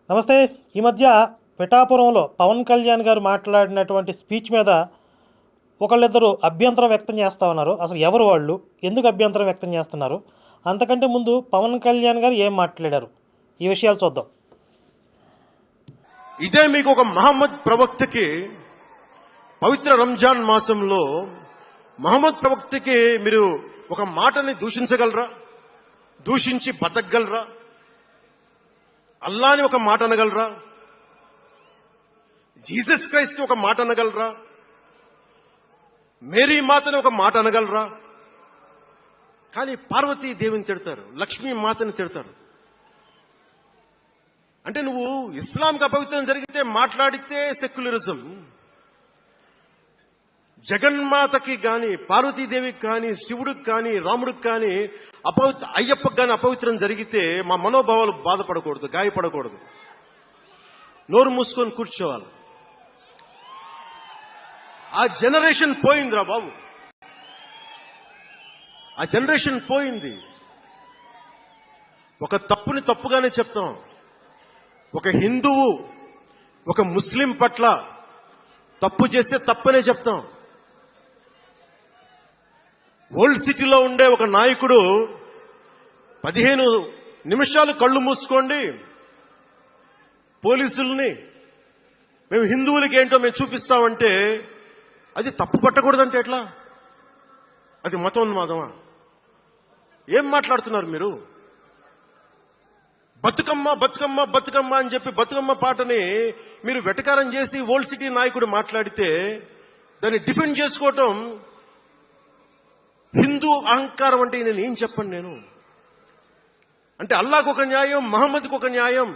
నమస్తే. ఈ మధ్య పిఠాపురంలో పవన్ కళ్యాణ్ గారు మాట్లాడినటువంటి స్పీచ్ మీద ఒకళ్ళిద్దరు అభ్యంతరం వ్యక్తం చేస్తూ ఉన్నారు. అసలు ఎవరు వాళ్ళు, ఎందుకు అభ్యంతరం వ్యక్తం చేస్తున్నారు? అంతకంటే ముందు పవన్ కళ్యాణ్ గారు ఏం మాట్లాడారు, ఈ విషయాలు చూద్దాం. ఇదే మీకు ఒక మహమ్మద్ ప్రవక్తకి పవిత్ర రంజాన్ మాసంలో మహమ్మద్ ప్రవక్తకి మీరు ఒక మాటని దూషించగలరా? దూషించి బతకగలరా? అల్లాని ఒక మాట అనగలరా? జీసస్ క్రైస్ట్ ఒక మాట అనగలరా? మేరీ మాతని ఒక మాట అనగలరా? కానీ పార్వతీ దేవిని తిడతారు, లక్ష్మీ మాతని తిడతారు. అంటే నువ్వు ఇస్లాంకి అపవిత్రం జరిగితే మాట్లాడితే సెక్యులరిజం, జగన్మాతకి గాని, పార్వతీదేవికి కానీ, శివుడికి కానీ, రాముడికి కానీ, అయ్యప్పకి కానీ అపవిత్రం జరిగితే మా మనోభావాలు బాధపడకూడదు, గాయపడకూడదు, నోరు మూసుకొని కూర్చోవాలి. ఆ జనరేషన్ పోయిందిరా బాబు, ఆ జనరేషన్ పోయింది. ఒక తప్పుని తప్పుగానే చెప్తాం. ఒక హిందువు ఒక ముస్లిం పట్ల తప్పు చేస్తే తప్పనే చెప్తాం. ఓల్డ్ సిటీలో ఉండే ఒక నాయకుడు 15 నిమిషాలు కళ్ళు మూసుకోండి, పోలీసుల్ని మేము హిందువులకి ఏంటో మేము చూపిస్తామంటే అది తప్పు పట్టకూడదంటే ఎట్లా? అది మతోన్మాదమా? ఏం మాట్లాడుతున్నారు మీరు? బతుకమ్మ బతుకమ్మ బతుకమ్మ అని చెప్పి బతుకమ్మ పాటని మీరు వెటకారం చేసి ఓల్డ్ సిటీ నాయకుడు మాట్లాడితే దాన్ని డిఫెండ్ చేసుకోవటం హిందూ అహంకారం అంటే నేను ఏం చెప్పను నేను? అంటే అల్లాహకు ఒక న్యాయం, మహమ్మద్కి ఒక న్యాయం,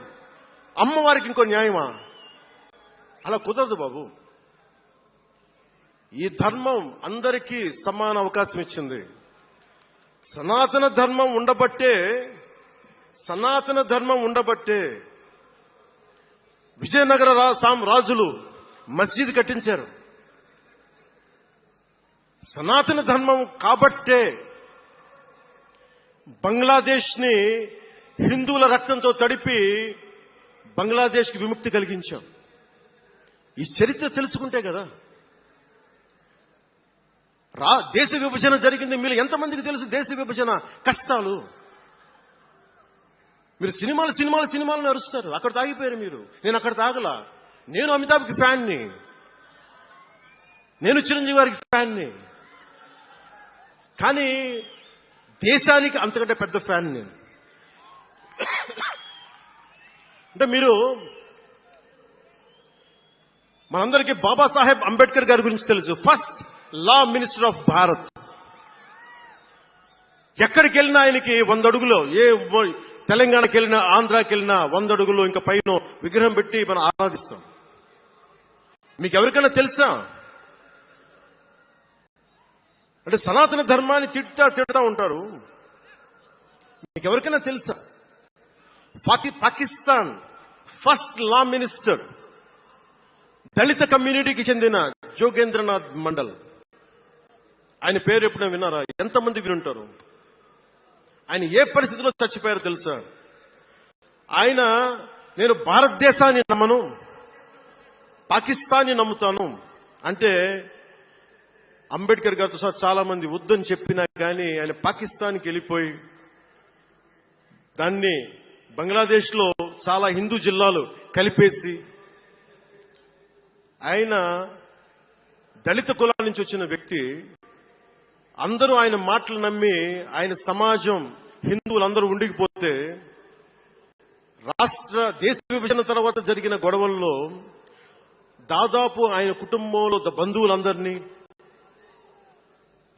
అమ్మవారికి ఇంకో న్యాయమా? అలా కుదరదు బాబు. ఈ ధర్మం అందరికీ సమాన అవకాశం ఇచ్చింది. సనాతన ధర్మం ఉండబట్టే విజయనగర రాజులు మస్జిద్ కట్టించారు. సనాతన ధర్మం కాబట్టే బంగ్లాదేశ్ ని హిందువుల రక్తంతో తడిపి బంగ్లాదేశ్ కి విముక్తి కలిగించాం. ఈ చరిత్ర తెలుసుకుంటే కదా. దేశ విభజన జరిగింది. మీరు ఎంతమందికి తెలుసు దేశ విభజన కష్టాలు? మీరు సినిమాలు నడుస్తారు, అక్కడ తాగిపోయారు మీరు. నేను అక్కడ తాగలా. నేను అమితాబ్కి ఫ్యాన్ని, నేను చిరంజీవి గారికి ఫ్యాన్ని, కానీ దేశానికి అంతకంటే పెద్ద ఫ్యాన్ నేను. అంటే మీరు మనందరికీ బాబాసాహెబ్ అంబేద్కర్ గారి గురించి తెలుసు. First law minister of Bharat. ఎక్కడికి వెళ్ళినా ఆయనకి 100 అడుగులో, తెలంగాణకి వెళ్ళినా, ఆంధ్రాకి వెళ్ళినా 100 అడుగులో ఇంకా పైన విగ్రహం పెట్టి మనం ఆరాధిస్తాం. మీకు ఎవరికైనా తెలుసా? అంటే సనాతన ధర్మాన్ని తిడతా ఉంటారు. మీకు ఎవరికైనా తెలుసా? పాకిస్తాన్ ఫస్ట్ లా మినిస్టర్ దళిత కమ్యూనిటీకి చెందిన జోగేంద్రనాథ్ మండల్. ఆయన పేరు ఎప్పుడైనా విన్నారా? ఎంతమంది వినుంటారు? ఆయన ఏ పరిస్థితిలో చచ్చిపోయారో తెలుసా? ఆయన నేను భారతదేశాన్ని నమ్మను, పాకిస్తాన్ని నమ్ముతాను అంటే అంబేద్కర్ గారితో సహా చాలా మంది వద్దని చెప్పినా కానీ ఆయన పాకిస్తాన్కి వెళ్ళిపోయి దాన్ని బంగ్లాదేశ్ లో చాలా హిందూ జిల్లాలు కలిపేసి, ఆయన దళిత కులాల నుంచి వచ్చిన వ్యక్తి. అందరూ ఆయన మాటలు నమ్మి ఆయన సమాజం హిందువులందరూ ఉండిపోతే దేశ విభజన తర్వాత జరిగిన గొడవల్లో దాదాపు ఆయన కుటుంబంలో బంధువులందరినీ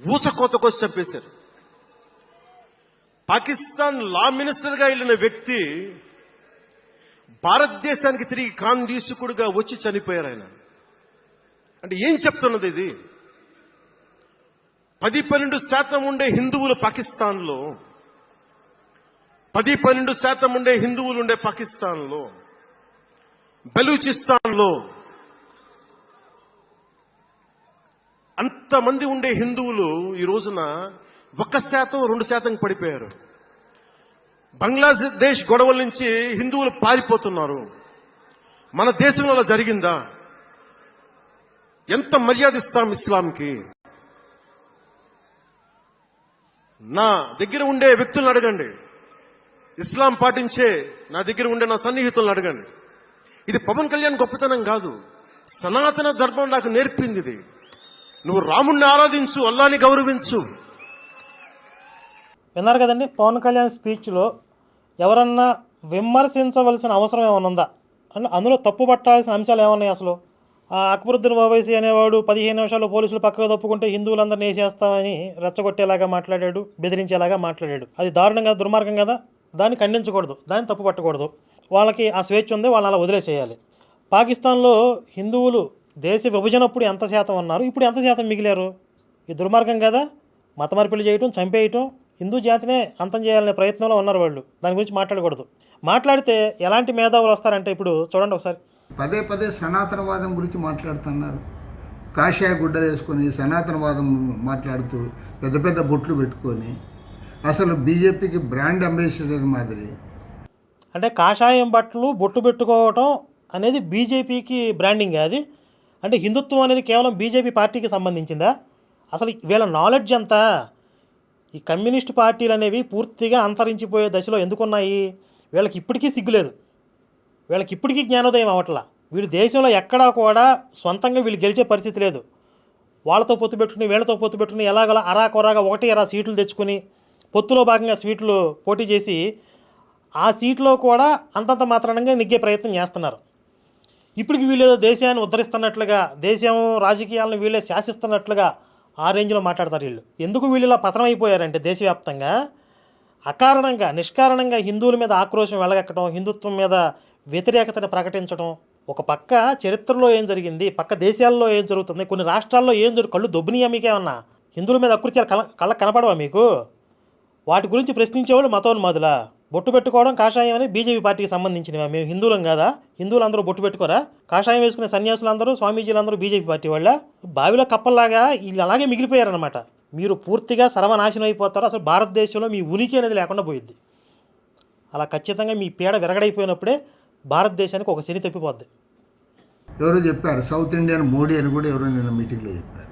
ఊచకోతకొచ్చి చంపేశారు. పాకిస్తాన్ లా మినిస్టర్ గా వెళ్ళిన వ్యక్తి భారతదేశానికి తిరిగి కాందీసుకుడుగా వచ్చి చనిపోయారు ఆయన. అంటే ఏం చెప్తున్నది ఇది? 10-12% ఉండే హిందువులు పాకిస్తాన్లో, 10-12% ఉండే హిందువులు ఉండే పాకిస్తాన్లో, బలూచిస్తాన్లో అంతమంది ఉండే హిందువులు ఈ రోజున 1%-2% పడిపోయారు. బంగ్లాదేశ్ గొడవల నుంచి హిందువులు పారిపోతున్నారు. మన దేశంలో అలా జరిగిందా? ఎంత మర్యాద ఇస్తాం ఇస్లాంకి? నా దగ్గర ఉండే వ్యక్తులను అడగండి, ఇస్లాం పాటించే నా దగ్గర ఉండే నా సన్నిహితులను అడగండి. ఇది పవన్ కళ్యాణ్ గొప్పతనం కాదు, సనాతన ధర్మం నాకు నేర్పింది ఇది. నువ్వు రాముణ్ణి ఆరాధించు, అల్లాని గౌరవించు. విన్నారు కదండి పవన్ కళ్యాణ్ స్పీచ్లో. ఎవరన్నా విమర్శించవలసిన అవసరం ఏమైనా ఉందా అంటే అందులో తప్పు పట్టాల్సిన అంశాలు ఏమన్నాయి అసలు? అక్బరుద్దీన్ ఓవైసీ అనేవాడు 15 నిమిషాల్లో పోలీసులు పక్కకు తప్పుకుంటే హిందువులందరినీ వేసేస్తామని రెచ్చగొట్టేలాగా మాట్లాడాడు, బెదిరించేలాగా మాట్లాడాడు. అది దారుణంగా దుర్మార్గం కదా, దాన్ని ఖండించకూడదు, దాన్ని తప్పు పట్టకూడదు. వాళ్ళకి ఆ స్వేచ్ఛ ఉంది, వాళ్ళని అలా వదిలేసేయాలి. పాకిస్తాన్లో హిందువులు దేశ విభజనప్పుడు ఎంత శాతం ఉన్నారు, ఇప్పుడు ఎంత శాతం మిగిలారు? ఈ దుర్మార్గం కదా. మత మార్పిడి చేయటం, చంపేయటం, హిందూ జాతినే అంతం చేయాలనే ప్రయత్నంలో ఉన్నారు వాళ్ళు. దాని గురించి మాట్లాడకూడదు. మాట్లాడితే ఎలాంటి మేధావులు వస్తారంటే ఇప్పుడు చూడండి ఒకసారి. పదే పదే సనాతనవాదం గురించి మాట్లాడుతున్నారు. కాషాయ గుడ్డలు వేసుకొని సనాతనవాదం మాట్లాడుతూ పెద్ద పెద్ద బొట్లు పెట్టుకొని అసలు బీజేపీకి బ్రాండ్ అంబాసిడర్ మాదిరి. అంటే కాషాయం బట్టలు బొట్టు పెట్టుకోవటం అనేది బీజేపీకి బ్రాండింగ్. అది అంటే హిందుత్వం అనేది కేవలం బీజేపీ పార్టీకి సంబంధించిందా? అసలు వీళ్ళ నాలెడ్జ్ అంతా ఈ కమ్యూనిస్ట్ పార్టీలు అనేవి పూర్తిగా అంతరించిపోయే దశలో ఎందుకున్నాయి? వీళ్ళకి ఇప్పటికీ సిగ్గులేదు, వీళ్ళకి ఇప్పటికీ జ్ఞానోదయం అవట్లా. వీళ్ళు దేశంలో ఎక్కడా కూడా సొంతంగా వీళ్ళు గెలిచే పరిస్థితి లేదు. వాళ్ళతో పొత్తు పెట్టుకుని వీళ్ళతో పొత్తు పెట్టుకుని ఎలాగలా అరాకొరాగా 1-2 సీట్లు తెచ్చుకుని పొత్తులో భాగంగా సీట్లు పోటీ చేసి ఆ సీట్లో కూడా అంతంత మాత్రానంగా నెగ్గే ప్రయత్నం చేస్తున్నారు. ఇప్పటికి వీళ్ళు దేశాన్ని ఉద్ధరిస్తున్నట్లుగా, దేశం రాజకీయాలను వీళ్ళే శాసిస్తున్నట్లుగా ఆ రేంజ్లో మాట్లాడతారు వీళ్ళు. ఎందుకు వీళ్ళు ఇలా పతనం అయిపోయారంటే దేశవ్యాప్తంగా అకారణంగా, నిష్కారణంగా హిందువుల మీద ఆక్రోశం వెలగక్కడం, హిందుత్వం మీద వ్యతిరేకతను ప్రకటించడం. ఒక పక్క చరిత్రలో ఏం జరిగింది, పక్క దేశాల్లో ఏం జరుగుతుంది, కొన్ని రాష్ట్రాల్లో ఏం కళ్ళు దొబ్బునియా మీకేమన్నా? హిందువుల మీద అకృత్యాలు కళ్ళకు కనపడవా మీకు? వాటి గురించి ప్రశ్నించేవాళ్ళు మతోన్మాదులా? బొట్టు పెట్టుకోవడం కాషాయం అనేది బీజేపీ పార్టీకి సంబంధించినవా? మేము హిందువులం కాదా? హిందువులందరూ బొట్టు పెట్టుకోరా? కాషాయం వేసుకునే సన్యాసులందరూ, స్వామీజీలందరూ బీజేపీ పార్టీ వాళ్ళ? బావిలో కప్పల్లాగా వీళ్ళు అలాగే మిగిలిపోయారనమాట. మీరు పూర్తిగా సర్వనాశనం అయిపోతారు. అసలు భారతదేశంలో మీ ఉనికి అనేది లేకుండా పోయిద్ది. అలా ఖచ్చితంగా మీ పీడ విరగడైపోయినప్పుడే భారతదేశానికి ఒక శని తప్పిపోద్ది. ఎవరో చెప్పారు, సౌత్ ఇండియన్ మోడీ అని కూడా ఎవరో నిన్న మీటింగ్లో చెప్పారు.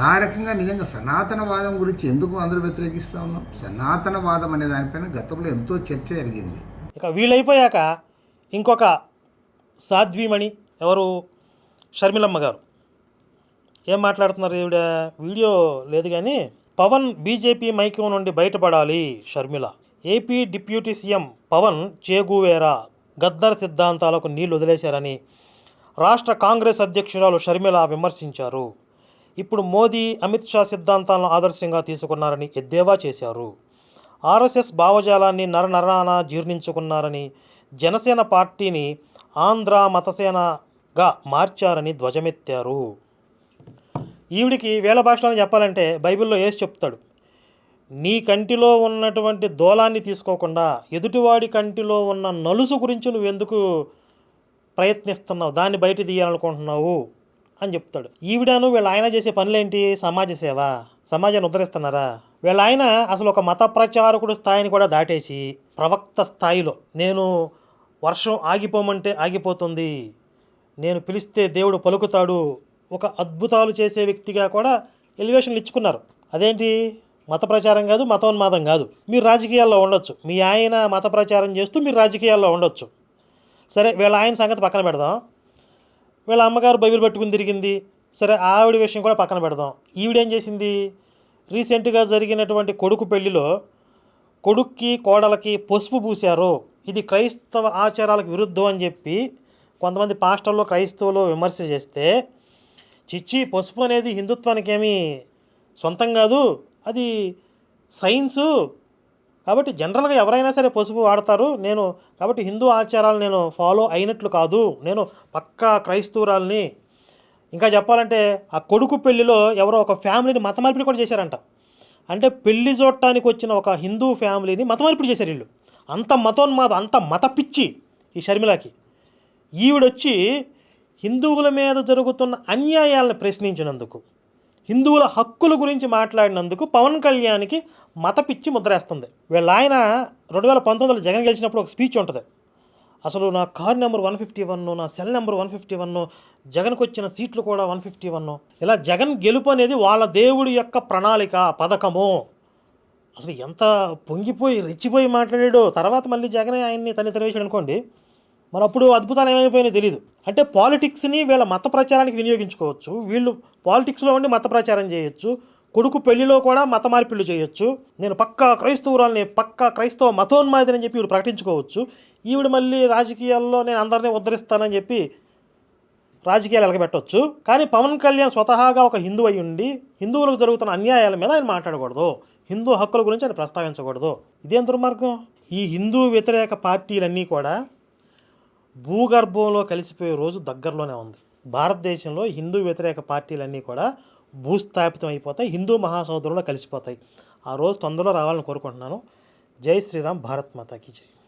ఆ రకంగా నిజంగా సనాతనవాదం గురించి ఎందుకు అందరూ వ్యతిరేకిస్తూ ఉన్నాం? సనాతనవాదం అనే దానిపైన గతంలో ఎంతో చర్చ జరిగింది. ఇక వీళ్ళైపోయాక ఇంకొక సాధ్వీమణి, ఎవరు, షర్మిలమ్మ గారు ఏం మాట్లాడుతున్నారు? ఈవిడ వీడియో లేదు కానీ, పవన్ బీజేపీ మైకం నుండి బయటపడాలి Sharmila. AP deputy CM Pawan Che Guevara Gaddar సిద్ధాంతాలకు నీళ్లు వదిలేశారని రాష్ట్ర కాంగ్రెస్ అధ్యక్షురాలు షర్మిల విమర్శించారు. ఇప్పుడు మోదీ, అమిత్ షా సిద్ధాంతాలను ఆదర్శంగా తీసుకున్నారని ఎద్దేవా చేశారు. ఆర్ఎస్ఎస్ భావజాలాన్ని నరనరాన జీర్ణించుకున్నారని, జనసేన పార్టీని ఆంధ్ర మతసేనగా మార్చారని ధ్వజమెత్తారు. ఈవిడికి వేళ భాషలో చెప్పాలంటే బైబిల్లో యేసు చెప్తాడు, నీ కంటిలో ఉన్నటువంటి దూలాన్ని తీసుకోకుండా ఎదుటివాడి కంటిలో ఉన్న నలుసు గురించి నువ్వెందుకు ప్రయత్నిస్తున్నావు, దాన్ని బయట తీయాలనుకుంటున్నావు అని చెప్తాడు. ఈవిడను వీళ్ళ ఆయన చేసే పనులేంటి? సమాజ సేవ, సమాజాన్ని ఉద్ధరిస్తున్నారా? వీళ్ళ ఆయన అసలు ఒక మత ప్రచారకుడు స్థాయిని కూడా దాటేసి ప్రవక్త స్థాయిలో, నేను వర్షం ఆగిపోమంటే ఆగిపోతుంది, నేను పిలిస్తే దేవుడు పలుకుతాడు, ఒక అద్భుతాలు చేసే వ్యక్తిగా కూడా ఎలివేషన్లు ఇచ్చుకున్నారు. అదేంటి? మత ప్రచారం కాదు, మతోన్మాదం కాదు. మీరు రాజకీయాల్లో ఉండొచ్చు, మీ ఆయన మత ప్రచారం చేస్తూ మీరు రాజకీయాల్లో ఉండొచ్చు. సరే, వీళ్ళ ఆయన సంగతి పక్కన పెడదాం. వీళ్ళ అమ్మగారు బైబిల్ పట్టుకుని తిరిగింది, సరే, ఆవిడ విషయం కూడా పక్కన పెడదాం. ఈవిడేం చేసింది? రీసెంట్గా జరిగినటువంటి కొడుకు పెళ్లిలో కొడుక్కి కోడలకి పసుపు పూశారు, ఇది క్రైస్తవ ఆచారాలకు విరుద్ధం అని చెప్పి కొంతమంది పాస్టర్లు, క్రైస్తవులు విమర్శ చేస్తే, చిచ్చి, పసుపు అనేది హిందుత్వానికి ఏమీ సొంతం కాదు, అది సైన్సు, కాబట్టి జనరల్గా ఎవరైనా సరే పసుపు వాడతారు, నేను కాబట్టి హిందూ ఆచారాలు నేను ఫాలో అయినట్లు కాదు, నేను పక్కా క్రైస్తవురాల్ని. ఇంకా చెప్పాలంటే ఆ కొడుకు పెళ్లిలో ఎవరో ఒక ఫ్యామిలీని మత మార్పిడి కూడా చేశారంట. అంటే పెళ్లి చూడటానికి వచ్చిన ఒక హిందూ ఫ్యామిలీని మత మార్పిడి చేశారు వీళ్ళు. అంత మతోన్మాదం, అంత మత పిచ్చి ఈ షర్మిలకి. ఈవిడొచ్చి హిందువుల మీద జరుగుతున్న అన్యాయాలను ప్రశ్నించినందుకు, హిందువుల హక్కుల గురించి మాట్లాడినందుకు పవన్ కళ్యాణ్కి మత పిచ్చి ముద్రేస్తుంది. వీళ్ళ ఆయన 2019లో జగన్ గెలిచినప్పుడు ఒక స్పీచ్ ఉంటుంది. అసలు నా కార్ నెంబర్ 151, నా సెల్ నెంబర్ 151, జగన్కి వచ్చిన సీట్లు కూడా 151. ఇలా జగన్ గెలుపు అనేది వాళ్ళ దేవుడి యొక్క ప్రణాళిక, పథకము. అసలు ఎంత పొంగిపోయి రెచ్చిపోయి మాట్లాడాడో. తర్వాత మళ్ళీ జగనే ఆయన్ని తనితరవేశాడు అనుకోండి, మన అప్పుడు అద్భుతాలు ఏమైపోయినాయో తెలియదు. అంటే పాలిటిక్స్ని వీళ్ళ మత ప్రచారానికి వినియోగించుకోవచ్చు. వీళ్ళు పాలిటిక్స్లో ఉండి మత ప్రచారం చేయొచ్చు. కొడుకు పెళ్లిలో కూడా మత మార్పిళ్ళు చేయొచ్చు. నేను పక్కా క్రైస్తవురాల్ని, పక్కా క్రైస్తవ మతోన్మాదిని అని చెప్పి వీడు ప్రకటించుకోవచ్చు. ఈవిడ మళ్ళీ రాజకీయాల్లో నేను అందరినీ ఉద్ధరిస్తానని చెప్పి రాజకీయాలు ఎలగబెట్టవచ్చు. కానీ పవన్ కళ్యాణ్ స్వతహాగా ఒక హిందూ అయి ఉండి హిందువులకు జరుగుతున్న అన్యాయాల మీద ఆయన మాట్లాడకూడదు, హిందూ హక్కుల గురించి ఆయన ప్రస్తావించకూడదు. ఇదేం దుర్మార్గం? ఈ హిందూ వ్యతిరేక పార్టీలన్నీ కూడా భూగర్భంలో కలిసిపోయే రోజు దగ్గరలోనే ఉంది. భారతదేశంలో హిందూ వ్యతిరేక పార్టీలన్నీ కూడా భూస్థాపితం అయిపోతాయి, హిందూ మహాసముద్రంలో కలిసిపోతాయి. ఆ రోజు తొందరలో రావాలని కోరుకుంటున్నాను. జై శ్రీరామ్, భారత్ మాతాకి జై.